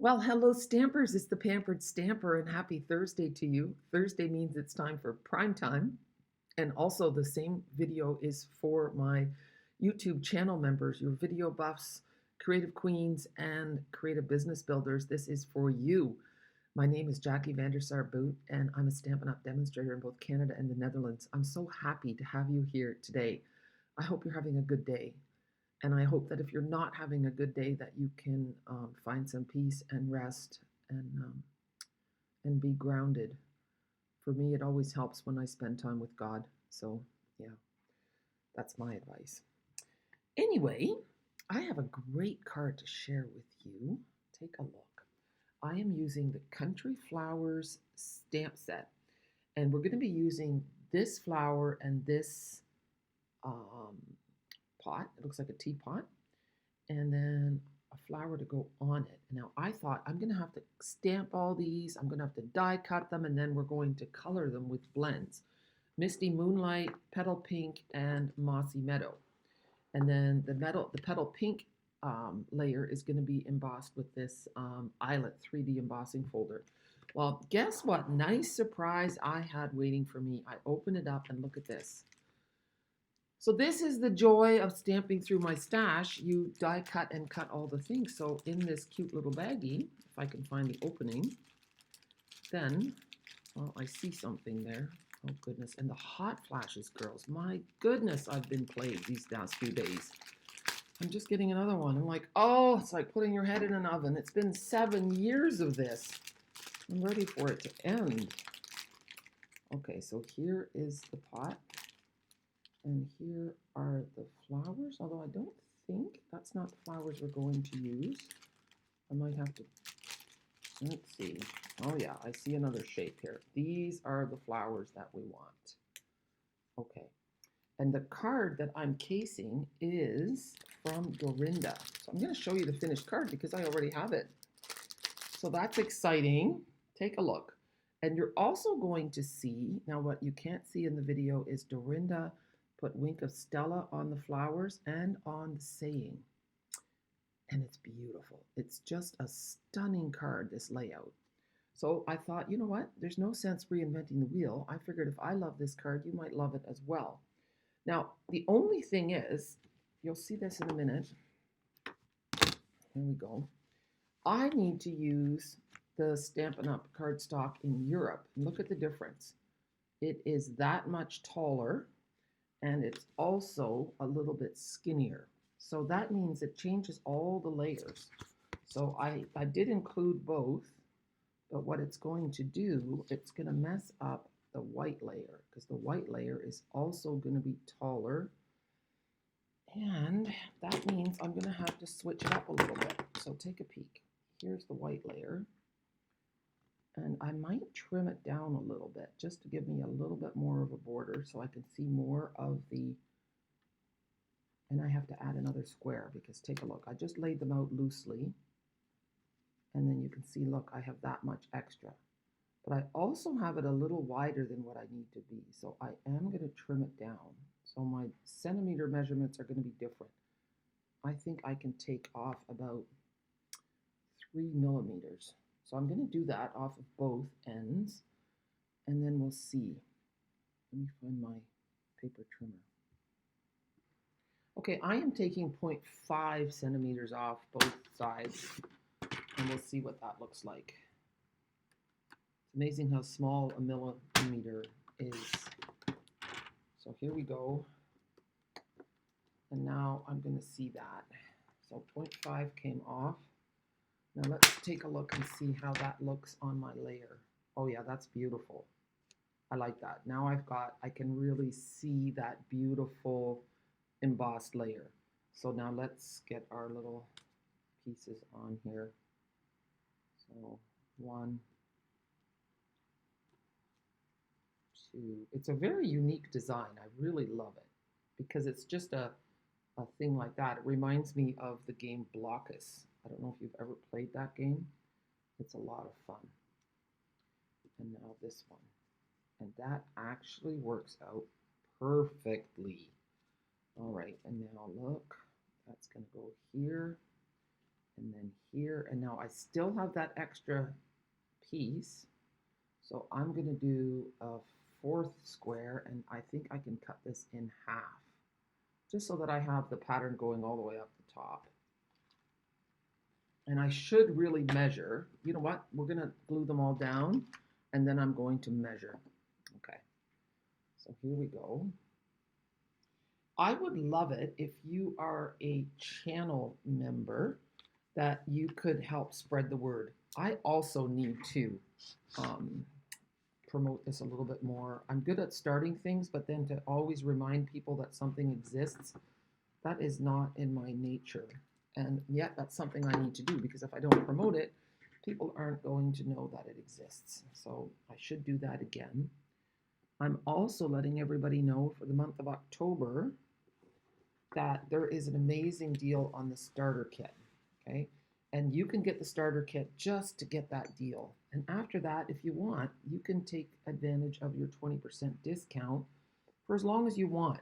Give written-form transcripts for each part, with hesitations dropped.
Well, hello, Stampers. It's the Pampered Stamper, and happy Thursday to you. Thursday means it's time for prime time. And also, the same video is for my YouTube channel members, your video buffs, creative queens, and creative business builders. This is for you. My name is Jackie Vandersar Boot, and I'm a Stampin' Up! Demonstrator in both Canada and the Netherlands. I'm so happy to have you here today. I hope you're having a good day. And I hope that if you're not having a good day, that you can find some peace and rest and be grounded. For me, it always helps when I spend time with God. So, yeah, that's my advice. Anyway, I have a great card to share with you. Take a look. I am using the Country Flowers stamp set, and we're going to be using this flower and this um, pot. It looks like a teapot, and then a flower to go on it. And now I thought I'm going to have to stamp all these. I'm going to have to die cut them, and then we're going to color them with blends. Misty Moonlight, Petal Pink, and Mossy Meadow. And then the petal pink layer is going to be embossed with this Eyelet 3D embossing folder. Well, guess what? Nice surprise I had waiting for me. I open it up and look at this. So this is the joy of stamping through my stash. You die cut and cut all the things. So in this cute little baggie, if I can find the opening, then, well, I see something there. Oh goodness, and the hot flashes, girls. My goodness, I've been plagued these last few days. I'm just getting another one. I'm like, oh, it's like putting your head in an oven. It's been 7 years of this. I'm ready for it to end. Okay, so here is the pot. And here are the flowers, although I don't think that's not the flowers we're going to use. I might have to, let's see. Oh yeah, I see another shape here. These are the flowers that we want. Okay, and the card that I'm casing is from Dorinda. So I'm going to show you the finished card because I already have it. So that's exciting. Take a look. And you're also going to see, now what you can't see in the video is Dorinda put Wink of Stella on the flowers and on the saying. And it's beautiful. It's just a stunning card, this layout. So I thought, you know what? There's no sense reinventing the wheel. I figured if I love this card, you might love it as well. Now, the only thing is, you'll see this in a minute. Here we go. I need to use the Stampin' Up! Cardstock in Europe. Look at the difference. It is that much taller, and it's also a little bit skinnier. So that means it changes all the layers. So I did include both, but what it's going to do, it's going to mess up the white layer because the white layer is also going to be taller. And that means I'm going to have to switch it up a little bit. So take a peek. Here's the white layer. And I might trim it down a little bit just to give me a little bit more of a border so I can see more of the, and I have to add another square because take a look. I just laid them out loosely. And then you can see, look, I have that much extra. But I also have it a little wider than what I need to be. So I am going to trim it down. So my centimeter measurements are going to be different. I think I can take off about 3 millimeters. So I'm going to do that off of both ends, and then we'll see. Let me find my paper trimmer. Okay, I am taking 0.5 centimeters off both sides, and we'll see what that looks like. It's amazing how small a millimeter is. So here we go. And now I'm going to see that. So 0.5 came off. Now let's take a look and see how that looks on my layer. Oh yeah, that's beautiful. I like that. Now I can really see that beautiful embossed layer. So now let's get our little pieces on here. So 1, 2. It's a very unique design. I really love it because it's just a thing like that. It reminds me of the game Blockus. I don't know if you've ever played that game. It's a lot of fun. And now this one. And that actually works out perfectly. All right, and now look, that's going to go here. and then here, and now I still have that extra piece. So I'm going to do a fourth square, and I think I can cut this in half, just so that I have the pattern going all the way up the top. And I should really measure. You know what? We're going to glue them all down, and then I'm going to measure. Okay, so here we go. I would love it if you are a channel member that you could help spread the word. I also need to promote this a little bit more. I'm good at starting things, but then to always remind people that something exists, that is not in my nature. And yet that's something I need to do, because if I don't promote it, people aren't going to know that it exists. So I should do that again. I'm also letting everybody know for the month of October that there is an amazing deal on the starter kit, okay? And you can get the starter kit just to get that deal. And after that, if you want, you can take advantage of your 20% discount for as long as you want.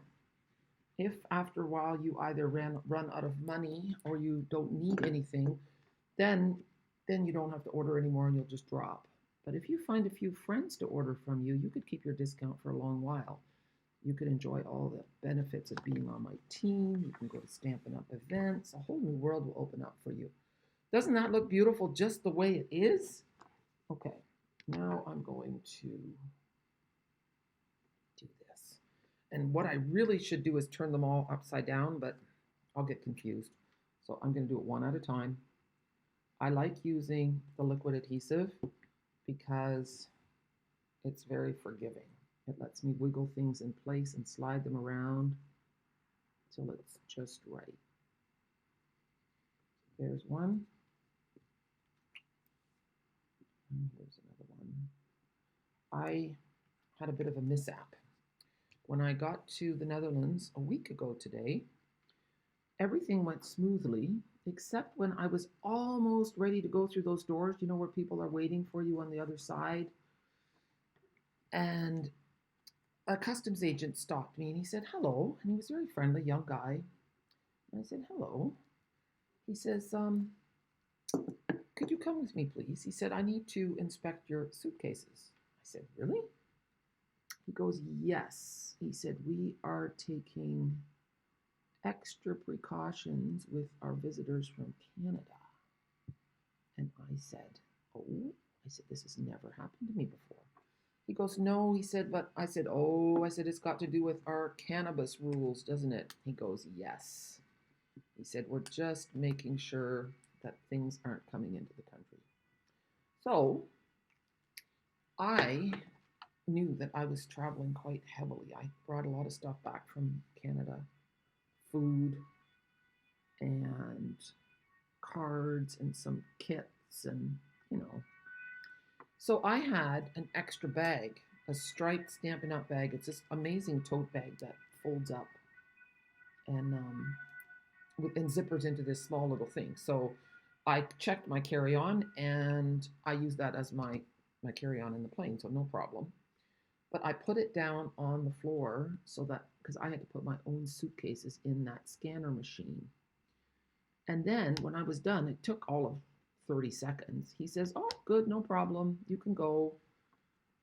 If after a while you either run out of money or you don't need anything, then you don't have to order anymore and you'll just drop. But if you find a few friends to order from you, you could keep your discount for a long while. You could enjoy all the benefits of being on my team. You can go to Stampin' Up events. A whole new world will open up for you. Doesn't that look beautiful just the way it is? Okay, now I'm going to do this. And what I really should do is turn them all upside down, but I'll get confused. So I'm going to do it one at a time. I like using the liquid adhesive because it's very forgiving. It lets me wiggle things in place and slide them around till it's just right. There's one. And here's another one. I had a bit of a mishap. When I got to the Netherlands a week ago today, everything went smoothly, except when I was almost ready to go through those doors, you know, where people are waiting for you on the other side. And a customs agent stopped me and he said, hello. And he was a very friendly young guy. And I said, hello. He says, could you come with me, please? He said, I need to inspect your suitcases. I said, really? He goes, yes. He said, we are taking extra precautions with our visitors from Canada. And I said, oh, I said, this has never happened to me before. He goes, no, he said, but I said, oh, I said, it's got to do with our cannabis rules, doesn't it? He goes, yes. He said, we're just making sure that things aren't coming into the country. So I knew that I was traveling quite heavily. I brought a lot of stuff back from Canada, food and cards and some kits and, you know. So I had an extra bag, a striped Stampin' Up bag. It's this amazing tote bag that folds up and zippers into this small little thing. So I checked my carry-on and I used that as my carry-on in the plane, so no problem. But I put it down on the floor so that, because I had to put my own suitcases in that scanner machine. And then when I was done, it took all of 30 seconds. He says, oh, good, no problem. You can go.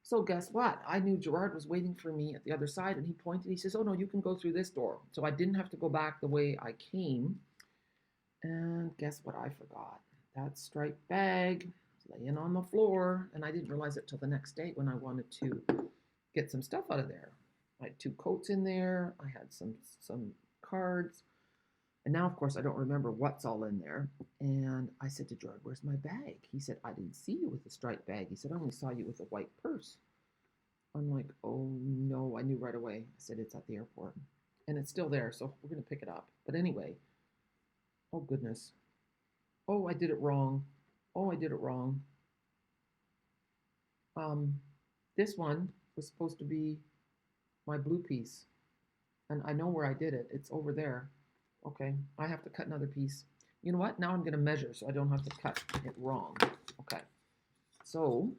So guess what? I knew Gerard was waiting for me at the other side, and he pointed. He says, oh, no, you can go through this door. So I didn't have to go back the way I came. And guess what I forgot? That striped bag laying on the floor. And I didn't realize it till the next day when I wanted to get some stuff out of there. I had 2 coats in there. I had some cards. And now, of course, I don't remember what's all in there. And I said to George, where's my bag? He said, I didn't see you with a striped bag. He said, I only saw you with a white purse. I'm like, oh, no, I knew right away. I said, it's at the airport. And it's still there, so we're going to pick it up. But anyway, oh, goodness. Oh, I did it wrong. Oh, I did it wrong. This one was supposed to be my blue piece. And I know where I did it. It's over there. Okay, I have to cut another piece. You know what? Now I'm going to measure so I don't have to cut it wrong. Okay, so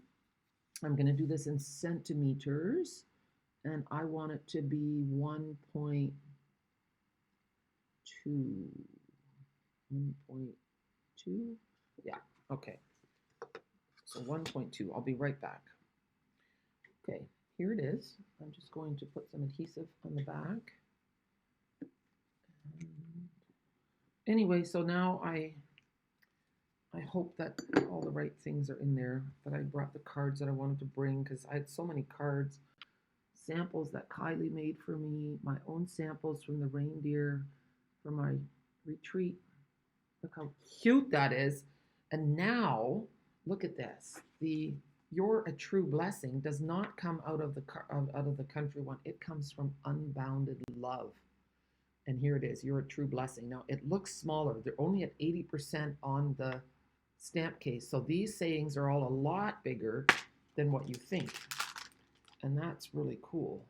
I'm going to do this in centimeters, and I want it to be 1.2. 1.2. 2. Yeah, okay. So 1.2. I'll be right back. Okay, here it is. I'm just going to put some adhesive on the back. Anyway, so now I hope that all the right things are in there, that I brought the cards that I wanted to bring, because I had so many cards, samples that Kylie made for me, my own samples from the reindeer for my retreat. Look how cute that is. And now, look at this. The "You're a True Blessing" does not come out of the country one. It comes from Unbounded Love. And here it is, "You're a True Blessing." Now, it looks smaller. They're only at 80% on the stamp case. So these sayings are all a lot bigger than what you think. And that's really cool.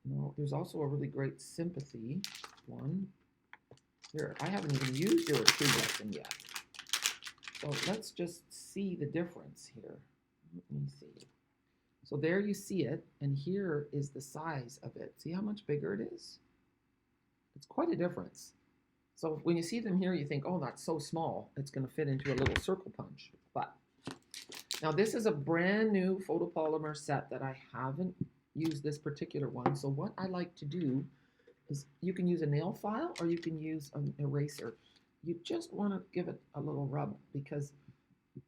Now, there's also a really great sympathy one. Here, I haven't even used "You're a True Blessing" yet. So let's just see the difference here. Let me see. So there you see it, and here is the size of it. See how much bigger it is? It's quite a difference. So when you see them here, you think, oh, that's so small. It's going to fit into a little circle punch. But now this is a brand new photopolymer set that I haven't used this particular one. So what I like to do is, you can use a nail file or you can use an eraser. You just want to give it a little rub, because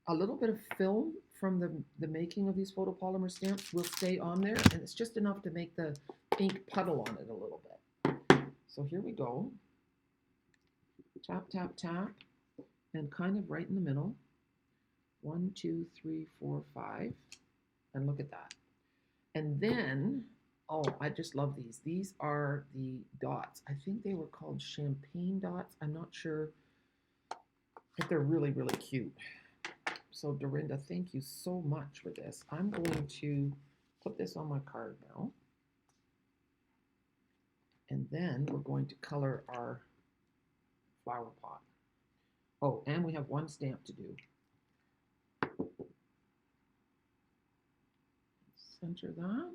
a little bit of film from the making of these photopolymer stamps will stay on there, and it's just enough to make the ink puddle on it a little bit. So here we go. Tap, tap, tap, and kind of right in the middle. 1, 2, 3, 4, 5, and look at that. And then, oh, I just love these. These are the dots. I think they were called champagne dots. I'm not sure, but they're really, really cute. So Dorinda, thank you so much for this. I'm going to put this on my card now. And then we're going to color our flower pot. Oh, and we have one stamp to do. Center that.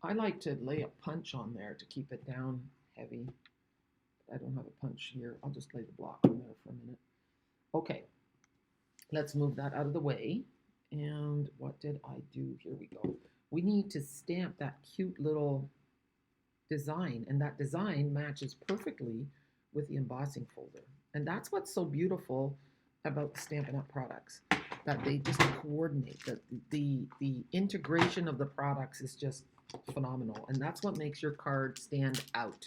I like to lay a punch on there to keep it down heavy. I don't have a punch here. I'll just lay the block on there for a minute. Okay, let's move that out of the way. And what did I do? Here we go. We need to stamp that cute little design, and that design matches perfectly with the embossing folder. And that's what's so beautiful about the Stampin' Up! Products, that they just coordinate. That the integration of the products is just phenomenal, and that's what makes your card stand out.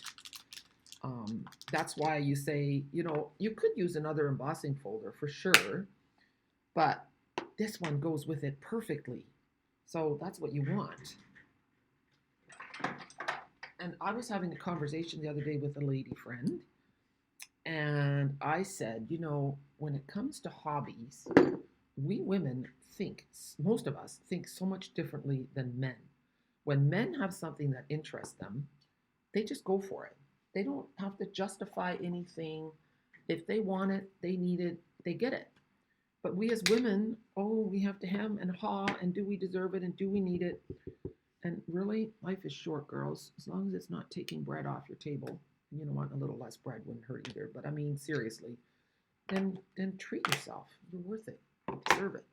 That's why you say, you know, you could use another embossing folder for sure, but this one goes with it perfectly. So that's what you want. And I was having a conversation the other day with a lady friend, and I said, you know, when it comes to hobbies, we women think, most of us think so much differently than men. When men have something that interests them, they just go for it. They don't have to justify anything. If they want it, they need it, they get it. But we as women, oh, we have to hem and haw, and do we deserve it, and do we need it? And really, life is short, girls. As long as it's not taking bread off your table. You know what, a little less bread wouldn't hurt either. But I mean, seriously, then treat yourself. You're worth it. You deserve it.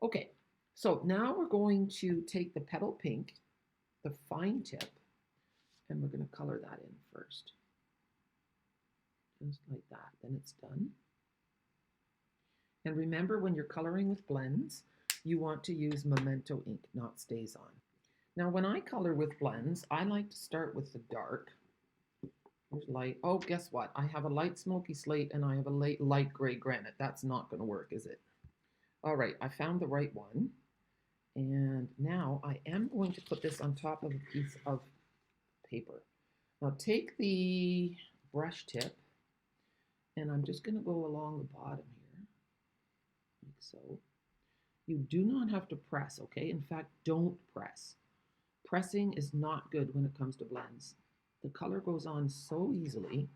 Okay, so now we're going to take the petal pink, the fine tip, and we're going to color that in first. Just like that. Then it's done. And remember, when you're coloring with blends, you want to use Memento ink, not StazOn. Now, when I color with blends, I like to start with the dark. There's light. Oh, guess what? I have a light smoky slate and I have a light gray granite. That's not going to work, is it? All right, I found the right one. And now I am going to put this on top of a piece of paper. Now take the brush tip, and I'm just going to go along the bottom here, like so. You do not have to press, okay? In fact, don't press. Pressing is not good when it comes to blends. The color goes on so easily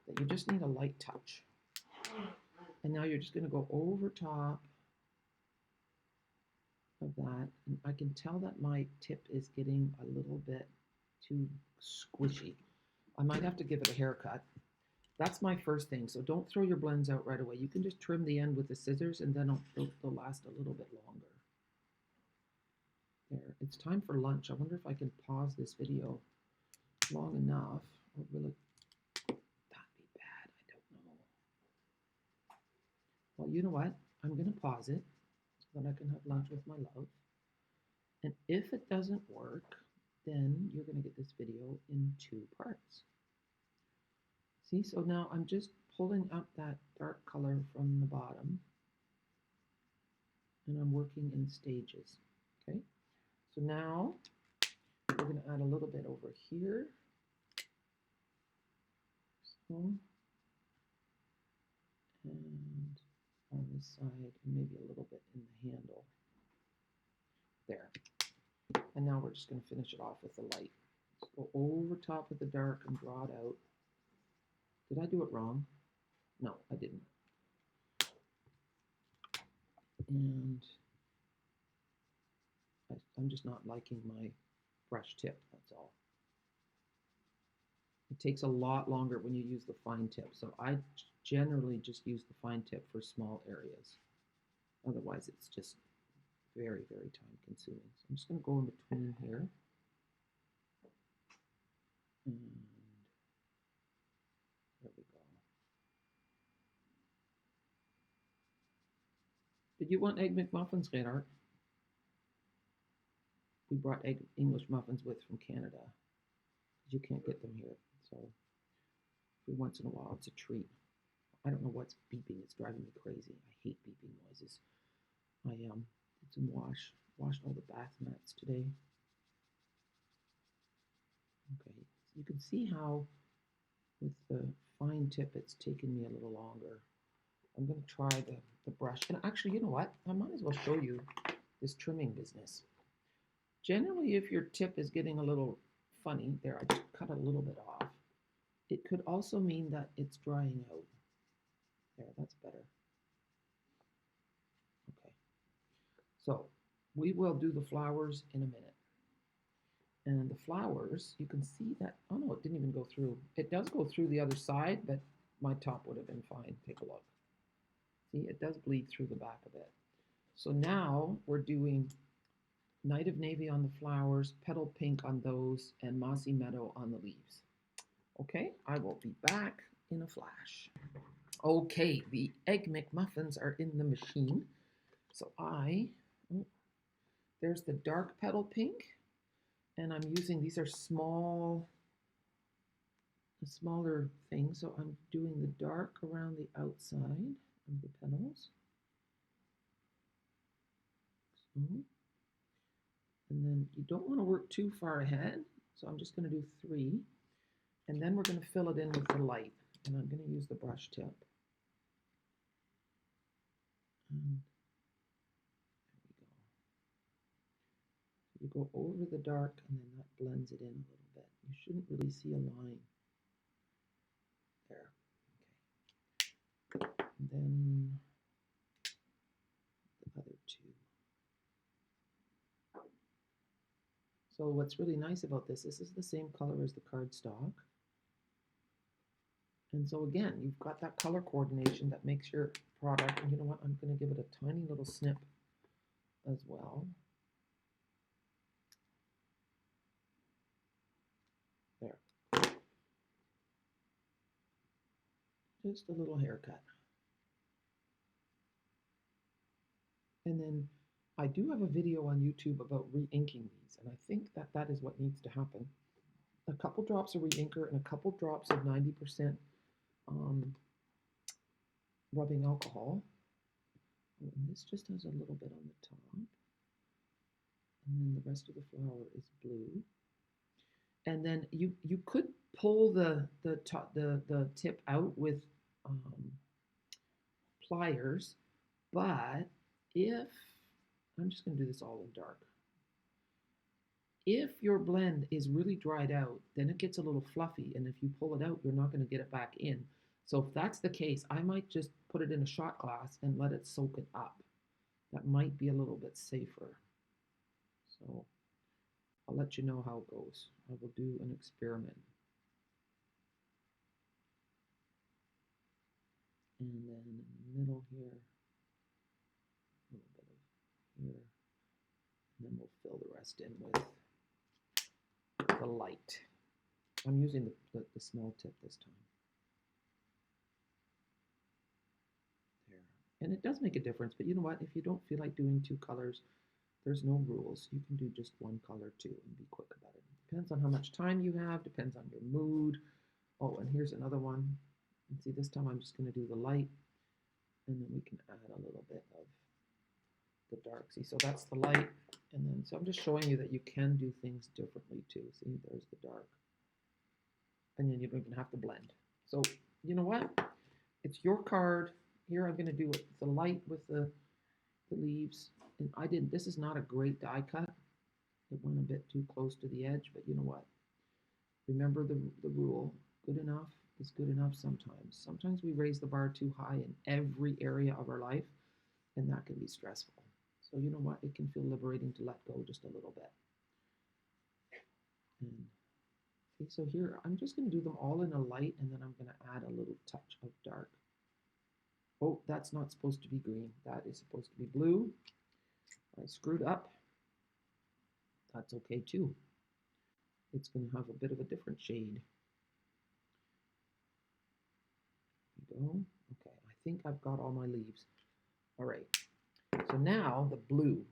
that you just need a light touch. And now you're just going to go over top of that. And I can tell that my tip is getting a little bit too squishy. I might have to give it a haircut. That's my first thing. So don't throw your blends out right away. You can just trim the end with the scissors and then they'll last a little bit longer. There, it's time for lunch. I wonder if I can pause this video long enough, or will it that be bad? I don't know. Well, you know what? I'm going to pause it so that I can have lunch with my love. And if it doesn't work, then you're going to get this video in 2 parts. See, so now I'm just pulling up that dark color from the bottom, and I'm working in stages, okay? So now we're going to add a little bit over here. So, and on this side, and maybe a little bit in the handle. There. And now we're just going to finish it off with the light. So go over top of the dark and draw it out. Did I do it wrong? No, I didn't. And I'm just not liking my brush tip, that's all. It takes a lot longer when you use the fine tip. So I generally just use the fine tip for small areas. Otherwise, it's just very, very time consuming. So I'm just going to go in between here. And there we go. Did you want Egg McMuffins, Gerard? We brought English muffins with from Canada, because you can't get them here. So every once in a while, it's a treat. I don't know what's beeping. It's driving me crazy. I hate beeping noises. I did some washed all the bath mats today. Okay, so you can see how with the fine tip, it's taken me a little longer. I'm going to try the brush. And actually, you know what? I might as well show you this trimming business. Generally, if your tip is getting a little funny, there, I just cut a little bit off. It could also mean that it's drying out. There, that's better. Okay. So we will do the flowers in a minute. And the flowers, you can see that, oh no, it didn't even go through. It does go through the other side, but my top would have been fine. Take a look. See, it does bleed through the back a bit. So now we're doing Night of Navy on the flowers, Petal Pink on those, and Mossy Meadow on the leaves. Okay, I will be back in a flash. Okay, the Egg McMuffins are in the machine. So there's the dark Petal Pink, and I'm using, these are smaller things, so I'm doing the dark around the outside of the petals. So, and then you don't want to work too far ahead, so I'm just going to do 3, and then we're going to fill it in with the light, and I'm going to use the brush tip. And there we go. You go over the dark, and then that blends it in a little bit. You shouldn't really see a line. There. Okay. And then the other 2. So what's really nice about this is the same color as the cardstock. And so again, you've got that color coordination that makes your product, and you know what, I'm going to give it a tiny little snip as well. There. Just a little haircut. And then I do have a video on YouTube about re-inking these, and I think that that is what needs to happen. A couple drops of re-inker and a couple drops of 90% rubbing alcohol. And this just has a little bit on the top. And then the rest of the flower is blue. And then you could pull the tip out with pliers, but if, I'm just going to do this all in dark. If your blend is really dried out, then it gets a little fluffy, and if you pull it out, you're not going to get it back in. So if that's the case, I might just put it in a shot glass and let it soak it up. That might be a little bit safer. So I'll let you know how it goes. I will do an experiment. And then in the middle here, a little bit of here, and then we'll fill the rest in with the light. I'm using the small tip this time. There. And it does make a difference, but you know what? If you don't feel like doing two colors, there's no rules. You can do just one color too and be quick about it. Depends on how much time you have, depends on your mood. Oh, and here's another one. And see, this time I'm just going to do the light, and then we can add a little bit of the dark. See, so that's the light, and then, so I'm just showing you that you can do things differently too. See, there's the dark. And then you don't even have to blend. So, you know what? It's your card. Here I'm going to do it, the light with the leaves. And this is not a great die cut. It went a bit too close to the edge, but you know what? Remember the rule. Good enough is good enough sometimes. Sometimes we raise the bar too high in every area of our life, and that can be stressful. So you know what? It can feel liberating to let go just a little bit. And okay, so here I'm just going to do them all in a light, and then I'm going to add a little touch of dark. Oh, that's not supposed to be green. That is supposed to be blue. I screwed up. That's okay too. It's going to have a bit of a different shade. There we go. Okay, I think I've got all my leaves. All right, so now the blue,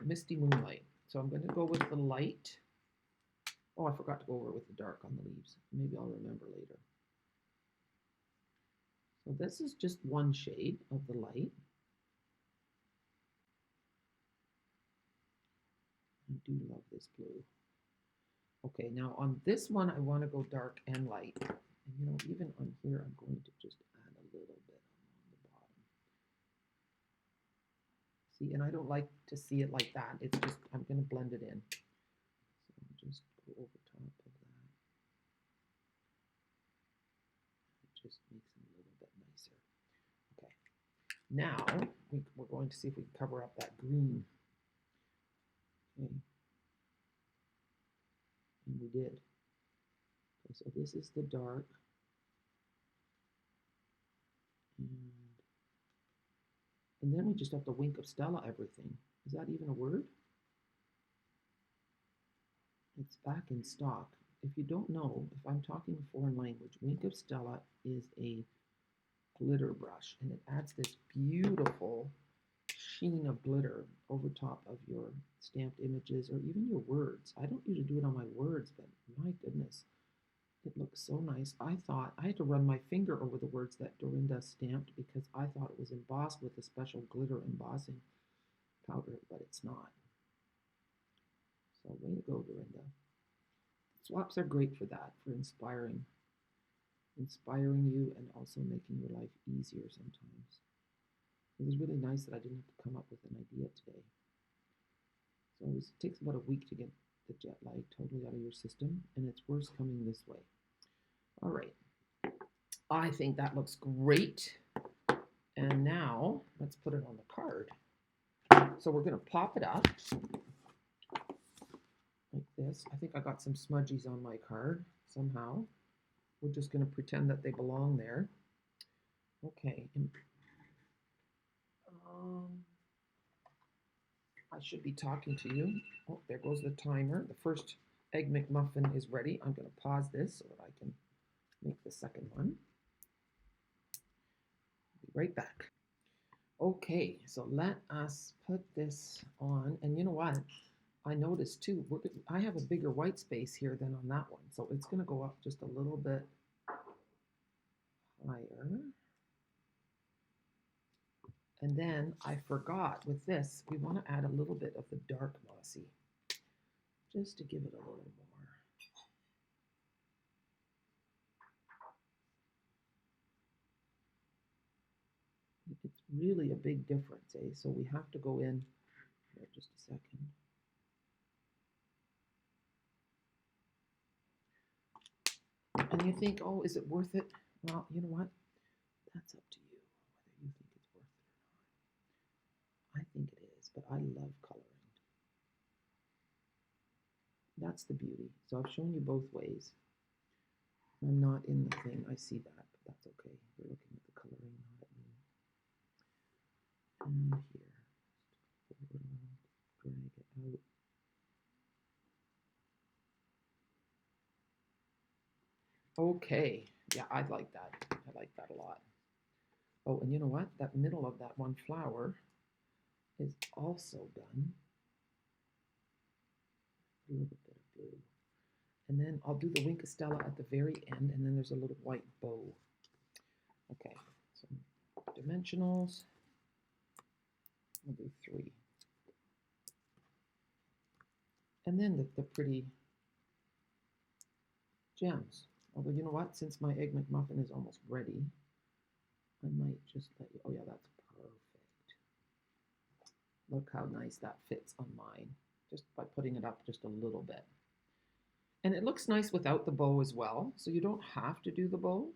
misty moonlight. So I'm going to go with the light. Oh, I forgot to go over with the dark on the leaves. Maybe I'll remember later. So this is just one shade of the light. I do love this blue. Okay, now on this one, I want to go dark and light. And you know, even on here, I'm going to just add a little bit on the bottom. See, and I don't like to see it like that. It's just, I'm going to blend it in. So I'll just go over top of that. It just makes it a little bit nicer. Okay, now we're going to see if we can cover up that green. Okay. And we did. Okay, so this is the dark. And then we just have to wink of Stella everything. Is that even a word? It's back in stock. If you don't know, if I'm talking a foreign language, Wink of Stella is a glitter brush, and it adds this beautiful sheen of glitter over top of your stamped images or even your words. I don't usually do it on my words, but my goodness, it looks so nice. I thought I had to run my finger over the words that Dorinda stamped because I thought it was embossed with a special glitter embossing powder, but it's not. So way to go, Dorinda. Swaps are great for that, for inspiring you and also making your life easier sometimes. It was really nice that I didn't have to come up with an idea today. So it takes about a week to get the jet lag totally out of your system, and it's worse coming this way. All right. I think that looks great. And now let's put it on the card. So we're going to pop it up like this. I think I got some smudgies on my card somehow. We're just going to pretend that they belong there. Okay. I should be talking to you. Oh, there goes the timer. The first Egg McMuffin is ready. I'm going to pause this so that I can make the second one. Be right back. Okay, so let us put this on. And you know what? I noticed too, I have a bigger white space here than on that one. So it's going to go up just a little bit higher. And then I forgot with this, we want to add a little bit of the dark mossy, just to give it a little more. It's really a big difference, eh? So we have to go in here just a second. And you think, oh, is it worth it? Well, you know what? That's up to you, whether you think it's worth it or not. I think it is, but I love coloring. That's the beauty. So I've shown you both ways. I'm not in the thing. I see that, but that's okay. We're looking at the coloring, not at me. And here, drag it out. Okay, yeah, I like that. I like that a lot. Oh, and you know what? That middle of that one flower is also done. A little bit of blue. And then I'll do the Wink of Stella at the very end, and then there's a little white bow. Okay, so dimensionals. I'll do 3. And then the pretty gems. Although, you know what? Since my Egg McMuffin is almost ready, I might just let you, oh yeah, that's perfect. Look how nice that fits on mine, just by putting it up just a little bit. And it looks nice without the bow as well, so you don't have to do the bow.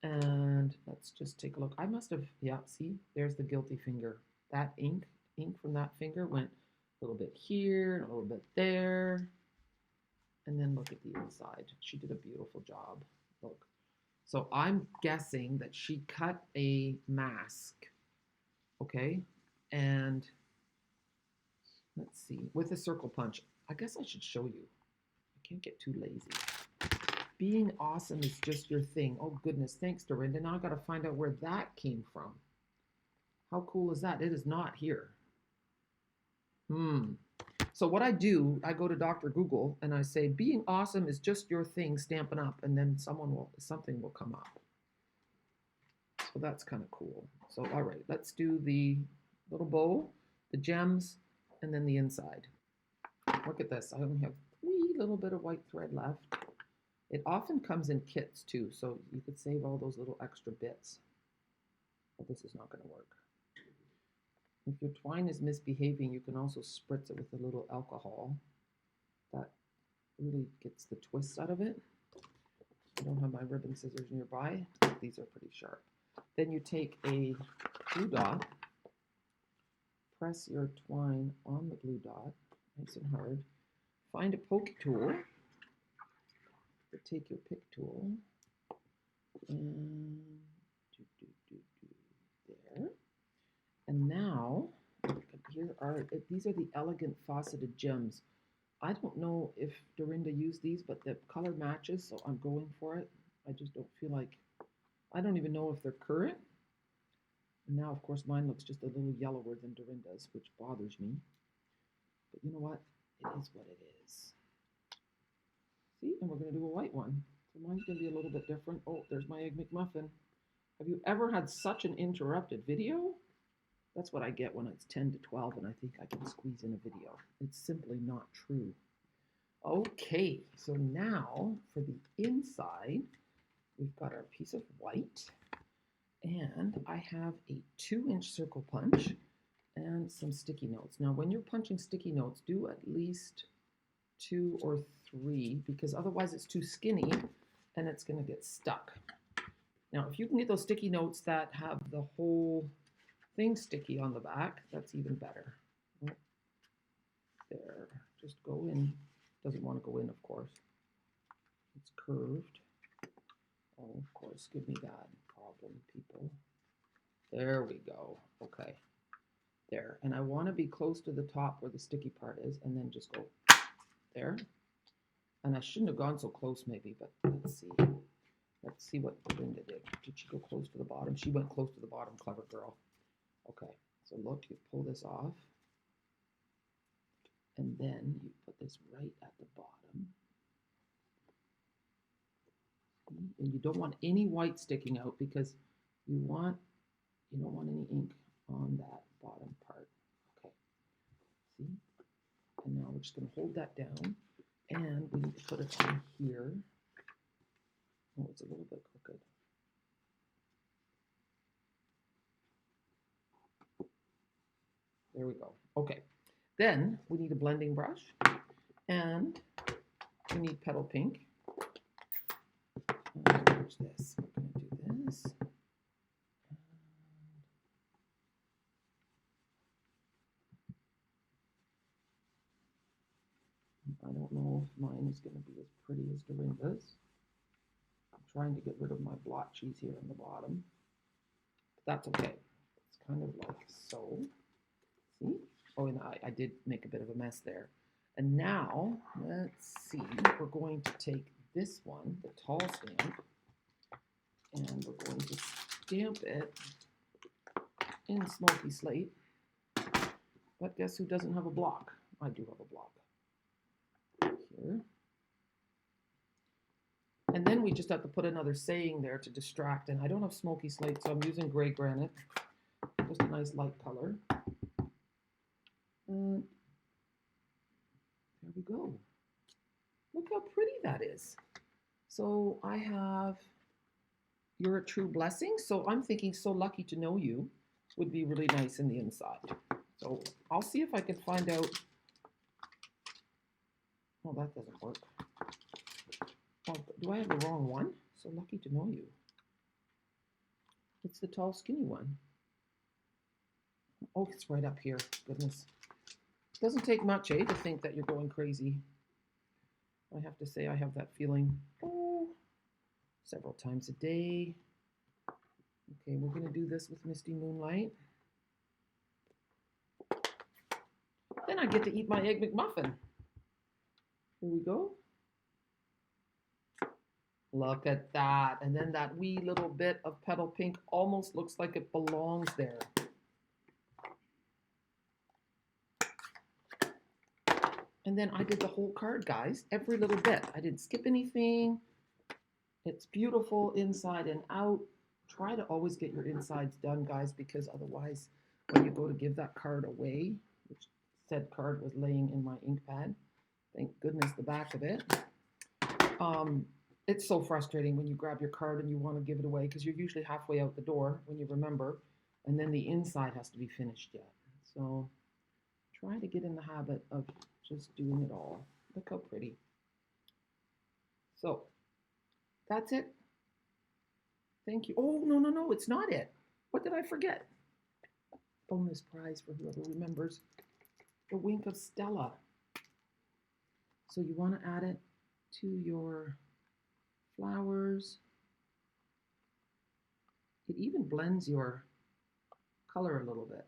And let's just take a look. I must have, yeah, see, there's the guilty finger. That ink from that finger went a little bit here, a little bit there. And then look at the inside. She did a beautiful job. Look. So I'm guessing that she cut a mask, okay? And let's see, with a circle punch. I guess I should show you. I can't get too lazy. Being awesome is just your thing. Oh goodness, thanks Dorinda. Now I gotta find out where that came from. How cool is that? It is not here. So what I do, I go to Dr. Google and I say, being awesome is just your thing, Stampin' Up, and then something will come up. So that's kind of cool. So all right, let's do the little bow, the gems, and then the inside. Look at this. I only have 3 little bit of white thread left. It often comes in kits too, so you could save all those little extra bits. But this is not going to work. If your twine is misbehaving, you can also spritz it with a little alcohol. That really gets the twist out of it. I don't have my ribbon scissors nearby. These are pretty sharp. Then you take a glue dot, press your twine on the glue dot, nice and hard. Find a poke tool, take your pick tool, and there. And now, these are the elegant faceted gems. I don't know if Dorinda used these, but the color matches, so I'm going for it. I just don't feel like, I don't even know if they're current. And now, of course, mine looks just a little yellower than Dorinda's, which bothers me. But you know what? It is what it is. See, and we're going to do a white one. So mine's going to be a little bit different. Oh, there's my Egg McMuffin. Have you ever had such an interrupted video? That's what I get when it's 10 to 12 and I think I can squeeze in a video. It's simply not true. Okay, so now for the inside, we've got our piece of white, and I have a 2-inch circle punch and some sticky notes. Now, when you're punching sticky notes, do at least 2 or 3, because otherwise it's too skinny and it's going to get stuck. Now, if you can get those sticky notes that have the whole thing sticky on the back, that's even better. There, just go in. Doesn't want to go in, of course. It's curved. Oh, of course, give me that problem, people. There we go. Okay, there. And I want to be close to the top where the sticky part is, and then just go there. And I shouldn't have gone so close, maybe, but let's see. Let's see what Linda did. Did she go close to the bottom? She went close to the bottom, clever girl. Okay, so look, you pull this off, and then you put this right at the bottom. And you don't want any white sticking out because you don't want any ink on that bottom part. Okay, see? And now we're just going to hold that down, and we need to put it on here. Oh, it's a little bit crooked. There we go. Okay, then we need a blending brush, and we need petal pink. Watch this. We're going to do this. I don't mine is going to be as pretty as Dorinda's. I'm trying to get rid of my blotchies here on the bottom. But that's okay. It's kind of like so. See? Oh, and I did make a bit of a mess there. And now, let's see, we're going to take this one, the tall stamp, and we're going to stamp it in Smoky Slate. But guess who doesn't have a block? I do have a block here. And then we just have to put another saying there to distract. And I don't have Smoky Slate, so I'm using gray granite. Just a nice light color. And there we go. Look how pretty that is. So I have You're a True Blessing. So I'm thinking So Lucky to Know You would be really nice in the inside. So I'll see if I can find out. Oh, that doesn't work. Oh, do I have the wrong one? So Lucky to Know You. It's the tall, skinny one. Oh, it's right up here. Goodness. It doesn't take much, to think that you're going crazy. I have to say I have that feeling several times a day. Okay, we're going to do this with Misty Moonlight. Then I get to eat my Egg McMuffin. Here we go. Look at that. And then that wee little bit of petal pink almost looks like it belongs there. And then I did the whole card, guys. Every little bit. I didn't skip anything. It's beautiful inside and out. Try to always get your insides done, guys, because otherwise when you go to give that card away, which said card was laying in my ink pad, thank goodness the back of it. It's so frustrating when you grab your card and you want to give it away because you're usually halfway out the door when you remember, and then the inside has to be finished yet. So try to get in the habit of just doing it all. Look how pretty. So that's it. Thank you. Oh, no, it's not it. What did I forget? Bonus prize for whoever remembers. The Wink of Stella. So you want to add it to your flowers. It even blends your color a little bit.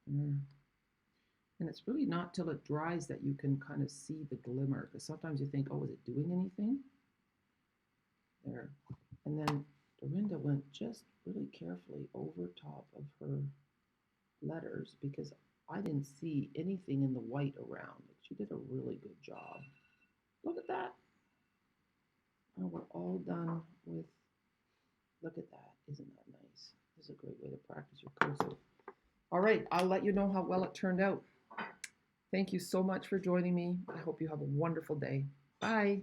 And it's really not till it dries that you can kind of see the glimmer, because sometimes you think, oh, is it doing anything? There. And then Dorinda went just really carefully over top of her letters because I didn't see anything in the white around. She did a really good job. Look at that. Now we're all done with, look at that. Isn't that nice? This is a great way to practice your cursive. All right, I'll let you know how well it turned out. Thank you so much for joining me. I hope you have a wonderful day. Bye.